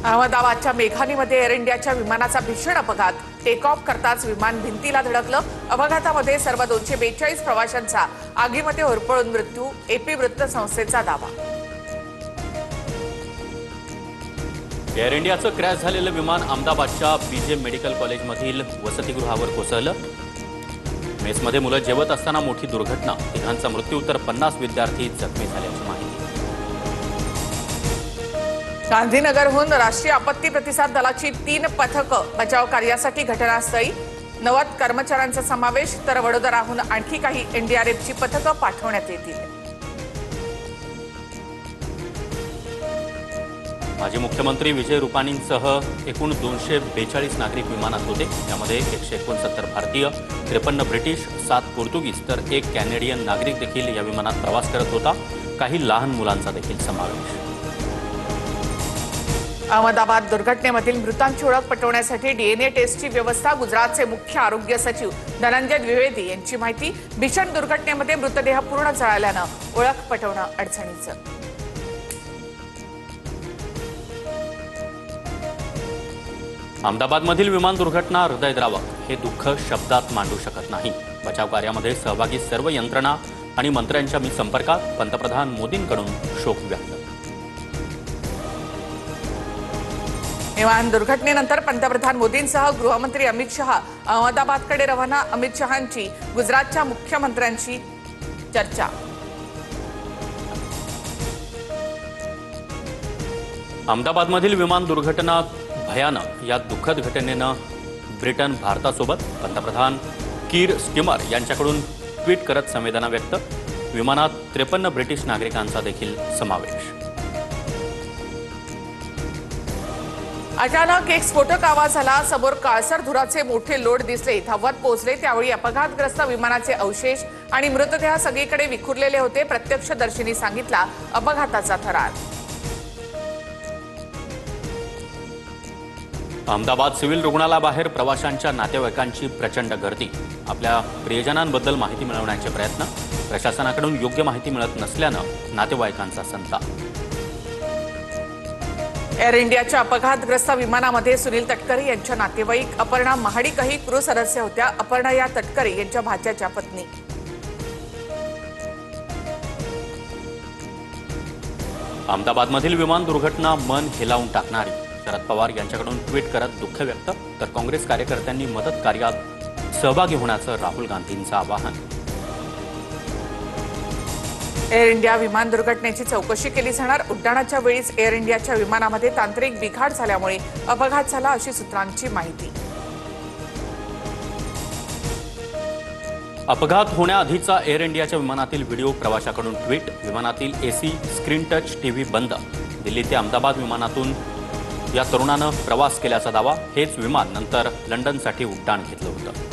अहमदाबादच्या मेघानीमध्ये air इंडियाच्या विमानाचा भीषण अपघात। टेक ऑफ करताच विमान भिंतीला धडकलं। अपघातामध्ये सर्व 242 प्रवाशांचा आगीमध्ये होरपळून मृत्यू। एपी वृत्तसंस्थेचा दावा। एअर इंडियाचं क्रॅश झालेलं विमान अहमदाबादच्या बीजे मेडिकल कॉलेजमधील वसतिगृहावर कोसळलं। मेसमध्ये मुलं जेवत असताना मोठी दुर्घटना। तिघांचा मृत्यू तर 50 विद्यार्थी जखमी झाल्याची माहिती। गांधीनगरहून राष्ट्रीय आपत्ती प्रतिसाद दलाची 3 पथकं बचाव कार्यासाठी घटनास्थळी। 90 कर्मचाऱ्यांचा समावेश, तर वडोदराहून आणखी काही एनडीआरएफची पथकं पाठवण्यात येतील। माजी मुख्यमंत्री विजय रुपानींसह एकूण 242 नागरिक विमानात होते। यामध्ये 169 भारतीय, 53 ब्रिटिश, 7 पोर्तुगीज तर 1 कॅनेडियन नागरिक देखील या विमानात प्रवास करत होता। काही लहान मुलांचा देखील समावेश। अहमदाबाद दुर्घटनेमधील मृतांची ओळख पटवण्यासाठी डीएनए टेस्टची व्यवस्था। गुजरातचे मुख्य आरोग्य सचिव धनंजय द्विवेदी यांची माहिती। भीषण दुर्घटनेमध्ये मृतदेह पूर्ण जळाल्यानं ओळख पटवणं अडचणीचं। अहमदाबादमधील विमान दुर्घटना हृदयद्रावक। हे दुःख शब्दात मांडू शकत नाही। बचाव कार्यामध्ये सहभागी सर्व यंत्रणा आणि मंत्र्यांच्या मी संपर्कात। पंतप्रधान मोदींकडून शोक व्यक्त। विमान दुर्घटनेनंतर पंतप्रधान मोदींसह गृहमंत्री अमित शहा अहमदाबादकडे रवाना। अमित शहांची गुजरातच्या मुख्यमंत्र्यांशी चर्चा। अहमदाबादमधील विमान दुर्घटना भयानक। या दुःखद घटनेनं ब्रिटन भारतासोबत पंतप्रधान कीर स्टीमर यांच्याकडून ट्विट करत संवेदना व्यक्त। विमानात 53 ब्रिटिश नागरिकांचा देखील समावेश। अचानक एक स्फोटक आवाज आला। समोर काळसर धुराचे मोठे लोट दिसले। धावत पोहोचले त्यावेळी अपघातग्रस्त विमानाचे अवशेष आणि मृतदेह सगळीकडे विखुरलेले होते। प्रत्यक्षदर्शींनी सांगितला अपघाताचा थरार। अहमदाबाद सिव्हिल रुग्णालयाबाहेर प्रवाशांच्या नातेवाईकांची प्रचंड गर्दी। आपल्या प्रियजनांबद्दल माहिती मिळवण्याचे प्रयत्न। प्रशासनाकडून योग्य माहिती मिळत नसल्यानं नातेवाईकांचा संताप। एअर इंडियाच्या अपघातग्रस्त विमानामध्ये सुनील तटकरे यांच्या नातेवाईक, अपर्णा महाडिकही क्रू सदस्य होत्या। अपर्णा या तटकरे यांच्या भाच्याच्या पत्नी। अहमदाबादमधील विमान दुर्घटना मन हेलावून टाकणारी। शरद पवार यांच्याकडून ट्विट करत दुःख व्यक्त, तर काँग्रेस कार्यकर्त्यांनी मदत कार्यात सहभागी होण्याचं राहुल गांधींचं आवाहन। एअर इंडिया विमान दुर्घटनेची चौकशी केली जाणार। उड्डाणाच्या वेळीच एअर इंडियाच्या विमानामध्ये तांत्रिक बिघाड झाल्यामुळे अपघात झाला, अशी सूत्रांची माहिती। अपघात होण्याआधीचा एअर इंडियाच्या विमानातील व्हिडिओ प्रवाशाकडून ट्विट। विमानातील एसी, स्क्रीन टच टीव्ही बंद। दिल्ली ते अहमदाबाद विमानातून या तरुणानं प्रवास केल्याचा दावा। हेच विमान नंतर लंडनसाठी उड्डाण घेतलं होतं।